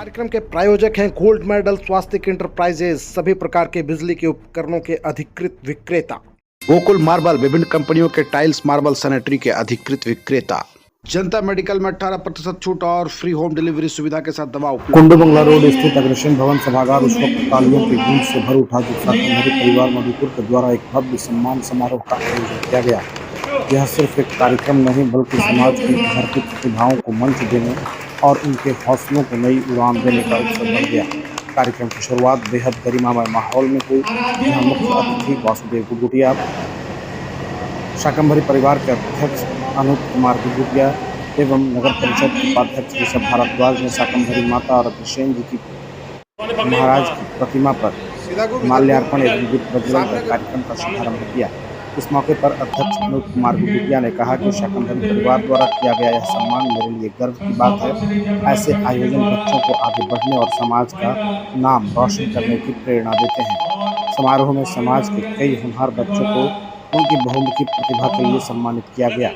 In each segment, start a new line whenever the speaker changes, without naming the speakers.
कार्यक्रम के प्रायोजक हैं गोल्ड मेडल स्वास्तिक इंटरप्राइजेज, सभी प्रकार के बिजली के उपकरणों के अधिकृत विक्रेता। गोकुल मार्बल, विभिन्न कंपनियों के टाइल्स, मार्बल, सैनिटरी के अधिकृत विक्रेता। जनता मेडिकल में 18% छूट और फ्री होम डिलीवरी सुविधा के साथ दवा उपलब्ध।
कुंडबंगला रोड स्थित अग्रसेन भवन सभागार उस वक्त तालियों की गूंज से भर उठा जब शाकंभरी परिवार मधुपुर के द्वारा एक भव्य सम्मान समारोह का आयोजन किया गया। यह सिर्फ एक कार्यक्रम नहीं बल्कि समाज की उभरती प्रतिभाओं को मंच देने और उनके हौसलों को नई उड़ान देने का अवसर बन गया। कार्यक्रम की शुरुआत बेहद गरिमामय माहौल में हुई, जहाँ मुख्य अतिथि वासुदेव गुगुटिया, शाकंभरी परिवार के अध्यक्ष अनूप कुमार गुगुटिया एवं नगर परिषद उपाध्यक्ष ऋषभ भारद्वाज ने शाकंभरी माता और अग्रसेन जी की महाराज की प्रतिमा पर माल्यार्पण एवं दीप प्रज्वलन कर कार्यक्रम का शुभारंभ किया। इस मौके पर अध्यक्ष अनूप कुमार गुगुटिया ने कहा कि शाकंभरी परिवार द्वारा किया गया यह सम्मान मेरे लिए गर्व की बात है। ऐसे आयोजन बच्चों को आगे बढ़ने और समाज का नाम रोशन करने की प्रेरणा देते हैं। समारोह में समाज के कई होनहार बच्चों को उनकी बहुमुखी प्रतिभा के लिए सम्मानित किया गया।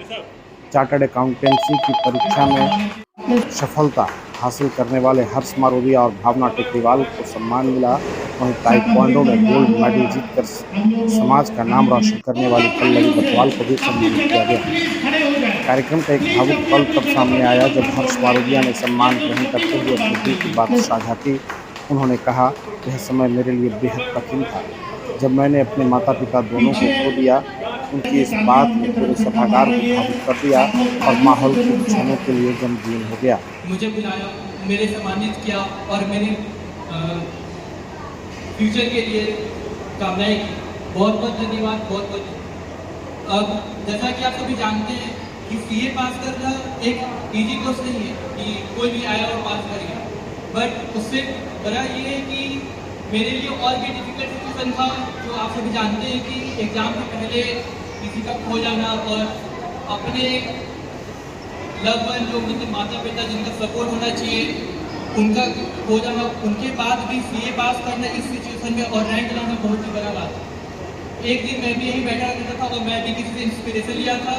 चार्टर्ड अकाउंटेंसी की परीक्षा में सफलता हासिल करने वाले हर्ष मारोदिया और भावना टेकरीवाल को सम्मान मिला। वहीं ताइक्वांडो में गोल्ड मेडल जीतकर समाज का नाम रोशन करने वाली पल्लवी बथवाल को भी सम्मानित किया गया। कार्यक्रम का एक भावुक पल तब सामने आया जब हर्ष मारोदिया ने सम्मान ग्रहण करते हुए अपने दिल की बात साझा की। उन्होंने कहा, यह समय मेरे लिए बेहद कठिन था। जब मैंने अपने माता पिता दोनों को खो दिया, उनकी इस बात ने पूरे सभागार को भावुक कर दिया और माहौल कुछ क्षणों के लिए गमगीन हो गया।
मुझे बुलाया, मेरे सम्मानित किया और मेरे फ्यूचर के लिए कामनाएं की। बहुत बहुत धन्यवाद, बहुत बहुत। अब जैसा कि आप सभी जानते हैं कि सीए पास करना एक इजी कोर्स नहीं है कि कोई भी आया और पास कर गया, बट उससे बड़ा ये है कि मेरे लिए और भी डिफिकल्ट सिचुएशन था। जो आप सभी जानते हैं कि एग्ज़ाम से पहले किसी का खो जाना और अपने लव वन जो मतलब माता पिता जिनका सपोर्ट होना चाहिए उनका खो जाना, उनके बाद भी सीए पास करना इस सिचुएशन में और रैंक लाना बहुत ही बड़ा बात है। एक दिन मैं भी यहीं बैठा रहता था और मैं भी किसी से इंस्पिरेशन लिया था।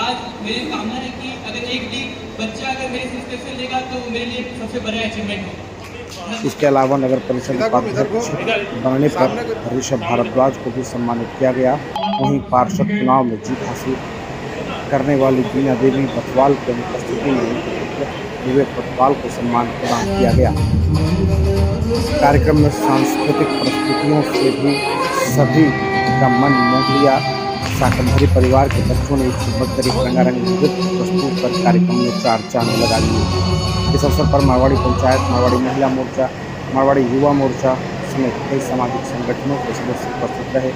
आज मेरी कामना है कि अगर एक भी बच्चा अगर मेरे से इंस्पिरेशन लेगा तो मेरे लिए सबसे बड़ा अचीवमेंट हो।
इसके अलावा नगर परिषद उपाध्यक्ष बनने पर ऋषभ भारद्वाज को भी सम्मानित किया गया। वहीं पार्षद चुनाव में जीत हासिल करने वाली बीना देवी बथवाल की उपस्थिति में विवेक बथवाल को सम्मान प्रदान किया गया। कार्यक्रम में सांस्कृतिक प्रस्तुतियों से भी सभी का मन मोह लिया। शाकंभरी परिवार के बच्चों ने एक बदतरीक रंगारंग नृत्य प्रस्तुत कर कार्यक्रम में चार चांद लगा दिए। इस अवसर पर मारवाड़ी पंचायत, मारवाड़ी महिला मोर्चा, मारवाड़ी युवा मोर्चा समेत कई सामाजिक संगठनों के सदस्य उपस्थित रहे।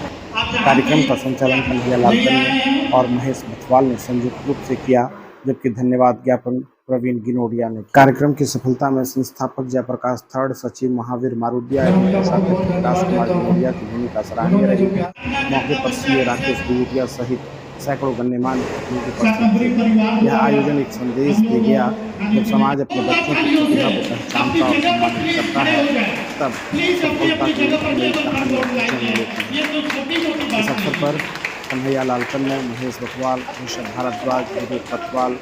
कार्यक्रम का संचालन कन्हैया लालकन ने और महेश बथवाल ने संयुक्त रूप से किया, जबकि धन्यवाद ज्ञापन प्रवीण गिनोडिया ने। कार्यक्रम की सफलता में संस्थापक जयप्रकाश, थर्ड सचिव महावीर मारुदिया एवं कोषाध्यक्ष विकास कुमार गिनोडिया की भूमिका सराहनीय रही। मौके पर सीए राकेश गुगुटिया सहित सैकड़ों गण्यमान्य उपस्थित थे। यह आयोजन एक संदेश दे गया, जब समाज अपने बच्चों की प्रतिभा को पहचानता और सम्मानित करता है तब सफलता की नई कहानियाँ जन्म लेती हैं। इस अवसर पर कन्हैया लालकन ने, महेश बथवाल, ऋषभ भारद्वाज, विवेक बथवाल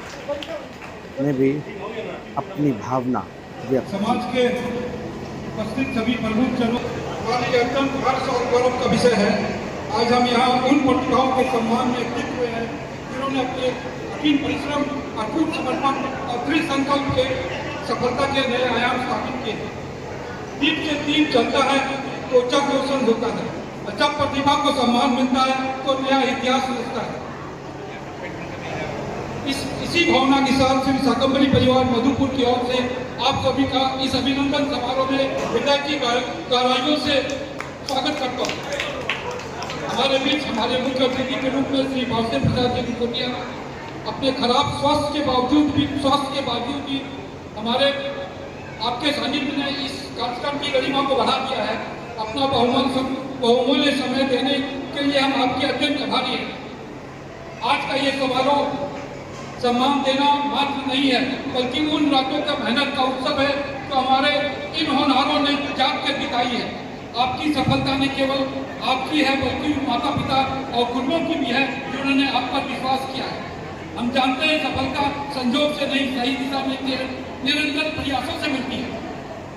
ने भी अपनी भावना व्यक्त की।
समाज के उपस्थित सभी प्रमुख जनों, हमारे अत्यंत हर्ष और गौरव का विषय है। आज हम यहाँ उन प्रतिभाओं के सम्मान में एकत्रित हुए हैं जिन्होंने अपने कठिन परिश्रम, अटूट समर्पण और दृढ़ संकल्प के सफलता के नए आयाम स्थापित किए हैं। दीप के तीन चलता है तो जग रोशन होता है, और जब प्रतिभा को सम्मान मिलता है तो नया इतिहास रचता है। इसी भावना के साथ श्री शाकंभरी परिवार मधुपुर की ओर से आप सभी का इस अभिनंदन समारोह में हृदय की गहराइयों से स्वागत करता हूँ। हमारे बीच हमारे मुख्य अतिथि के रूप में श्री वासुदेव प्रसाद जी गुगुटिया अपने खराब स्वास्थ्य के बावजूद भी हमारे आपके सानिध्य ने इस कार्यक्रम की गरिमा को बढ़ा दिया है। अपना बहुमूल्य समय देने के लिए हम आपके अत्यंत आभारी हैं। आज का ये समारोह सम्मान देना मात्र नहीं है, बल्कि उन रातों का मेहनत का उत्सव है जो हमारे इन होनहारों ने जाग कर दिखाई है। आपकी सफलता न केवल आपकी है बल्कि माता पिता और गुरुओं की भी है जिन्होंने आप पर विश्वास किया है। हम जानते हैं सफलता संजोग से नहीं, सही दिशा में निरंतर प्रयासों से मिलती है।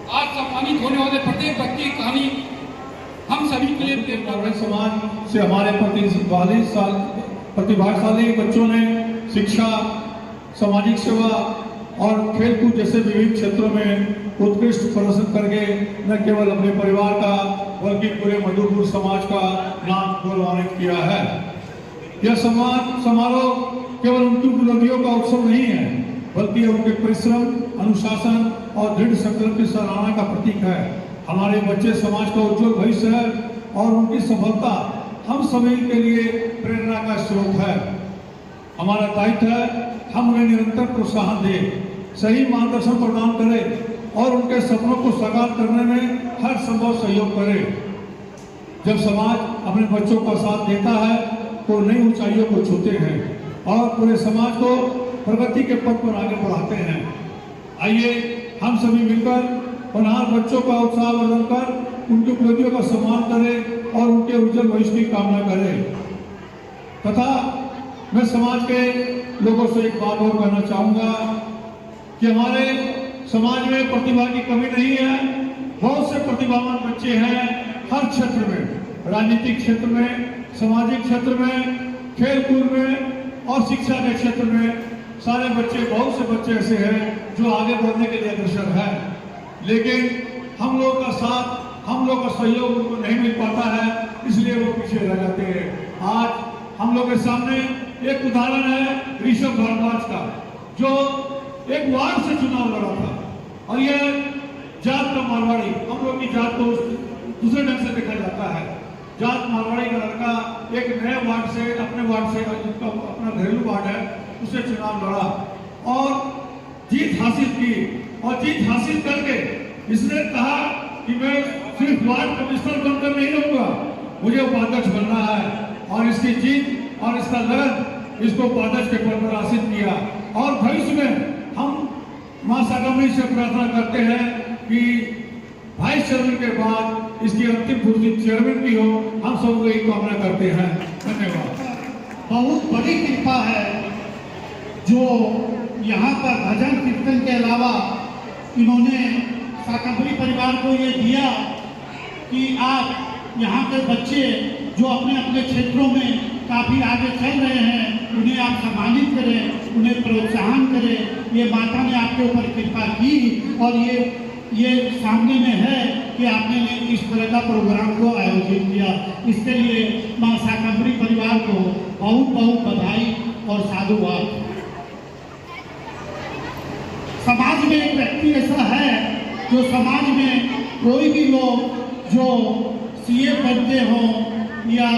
आज सम्मानित होने वाले प्रत्येक व्यक्ति की कहानी हम सभी के लिए प्रेरणा है। समाज से हमारे प्रतिभाशाली बच्चों ने शिक्षा, सामाजिक सेवा और खेलकूद जैसे विभिन्न क्षेत्रों में उत्कृष्ट प्रदर्शन करके न केवल अपने परिवार का बल्कि पूरे मधुपुर समाज का नाम गौरवान्वित किया है। यह समारोह केवल उनकी उपलब्धियों का उत्सव नहीं है, बल्कि उनके परिश्रम, अनुशासन और दृढ़ संकल्प की सराहना का प्रतीक है। हमारे बच्चे समाज का उज्जवल भविष्य है और उनकी सफलता हम सभी के लिए प्रेरणा का स्रोत है। हमारा दायित्व है हम उन्हें निरंतर प्रोत्साहन दें, सही मार्गदर्शन प्रदान करें और उनके सपनों को साकार करने में हर संभव सहयोग करें। जब समाज अपने बच्चों का साथ देता है तो नई ऊंचाइयों को छूते हैं और पूरे समाज को प्रगति के पथ पर आगे बढ़ाते हैं। आइए हम सभी मिलकर होनहार बच्चों का उत्साह वर्धन कर उनकी उपलब्धियों का सम्मान करें और उनके उज्जवल भविष्य की कामना करें। तथा मैं समाज के लोगों से एक बात और कहना चाहूँगा कि हमारे समाज में प्रतिभा की कमी नहीं है। बहुत से प्रतिभावान बच्चे हैं हर क्षेत्र में, राजनीतिक क्षेत्र में, सामाजिक क्षेत्र में, खेलकूद में और शिक्षा के क्षेत्र में। सारे बच्चे, बहुत से बच्चे ऐसे हैं जो आगे बढ़ने के लिए अग्रसर हैं, लेकिन हम लोग का साथ, हम लोग का सहयोग उनको नहीं मिल पाता है, इसलिए वो पीछे रह जाते हैं। आज हम लोग के सामने एक उदाहरण है ऋषभ भारद्वाज का, जो एक वार्ड से चुनाव लड़ा था और यह जात का मारवाड़ी, हम लोग की जात को दूसरे ढंग से देखा जाता है। जात मारवाड़ी का लड़का एक नए वार्ड से, अपने वार्ड से, जिसका अपना घरेलू वार्ड है, उससे चुनाव लड़ा और जीत हासिल की। और जीत हासिल करके इसने कहा कि मैं सिर्फ वार्ड कमिश्नर बनकर नहीं रहूंगा, मुझे उपाध्यक्ष बनना है। और इसकी जीत और इसका लगन इसको उपाध्यक्ष के पद पर आसीन किया। और भविष्य में हम मां सागमनी से प्रार्थना करते हैं कि वाइस चेयरमैन के बाद इसकी अंतिम पूर्ति चेयरमैन की हो। हम सबको यही कामना करते हैं। धन्यवाद।
बहुत बड़ी कृपा है जो यहाँ पर भजन कीर्तन के अलावा इन्होंने साकम्बरी परिवार को ये दिया कि आप यहाँ के बच्चे जो अपने अपने क्षेत्रों में काफ़ी आगे चल रहे हैं, उन्हें आप सम्मानित करें, उन्हें प्रोत्साहन करें। ये माता ने आपके ऊपर कृपा की और ये सामने में है कि आपने इस तरह का प्रोग्राम को आयोजित किया। इसके लिए मां साकम्बरी परिवार को बहुत बहुत बधाई और साधुवाद। समाज में एक व्यक्ति ऐसा है जो समाज में कोई भी लोग जो सीए बनते हों या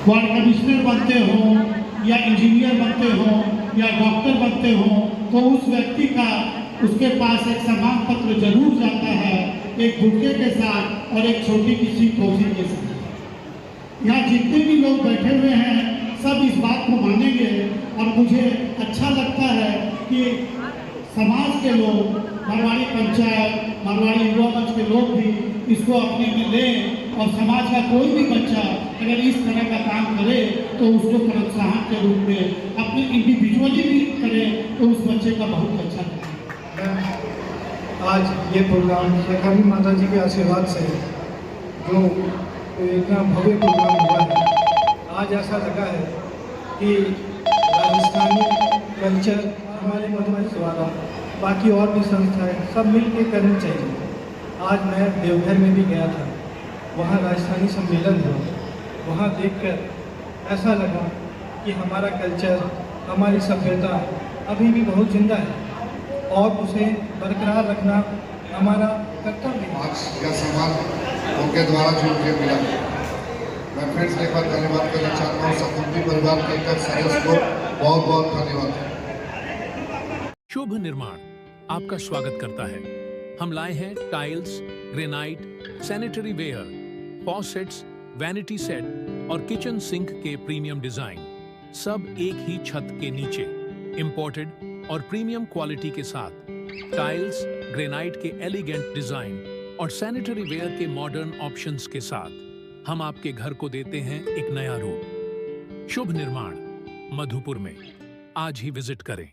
वार्ड कमिश्नर बनते हों या इंजीनियर बनते हों या डॉक्टर बनते हों, तो उस व्यक्ति का उसके पास एक सम्मान पत्र जरूर जाता है, एक बुके के साथ और एक छोटी किसी टोपी के साथ। यहाँ जितने भी लोग बैठे हुए हैं सब इस बात को मानेंगे और मुझे अच्छा लगता है कि समाज के लोग, मारवाड़ी पंचायत, मारवाड़ी युवा मंच के लोग भी इसको अपने में लें और समाज का कोई भी बच्चा अगर इस तरह का काम करे तो उसको प्रोत्साहन के रूप में अपने इंडिविजुअली भी करे तो उस बच्चे का बहुत अच्छा लगेगा।
आज ये प्रोग्राम रेखानी माता जी के आशीर्वाद से जो इतना भव्य प्रोग्राम हुआ है, आज ऐसा लगा है कि राजस्थानी कल्चर हमारे मधुबनी द्वारा बाकी और भी संस्थाएं सब मिल के करनी चाहिए। आज मैं देवघर में भी गया था, वहाँ राजस्थानी सम्मेलन हुआ, वहाँ देखकर ऐसा लगा कि हमारा कल्चर, हमारी सभ्यता अभी भी बहुत जिंदा है और उसे बरकरार रखना हमारा कर्तव्य है।
आज यह सम्मान उनके द्वारा जो मुझे मिला, मैं फिर से एक बार धन्यवाद करना चाहता हूँ साकम्बरी परिवार के एक सदस्य को बहुत बहुत धन्यवाद।
शुभ निर्माण आपका स्वागत करता है। हम लाए हैं tiles, granite, sanitary ware, faucets, vanity set और किचन सिंक के प्रीमियम डिजाइन, सब एक ही छत के नीचे, इंपोर्टेड और प्रीमियम क्वालिटी के साथ। टाइल्स, ग्रेनाइट के एलिगेंट डिजाइन और सैनिटरी वेयर के मॉडर्न ऑप्शंस के साथ हम आपके घर को देते हैं एक नया रूप। शुभ निर्माण मधुपुर में आज ही विजिट करें।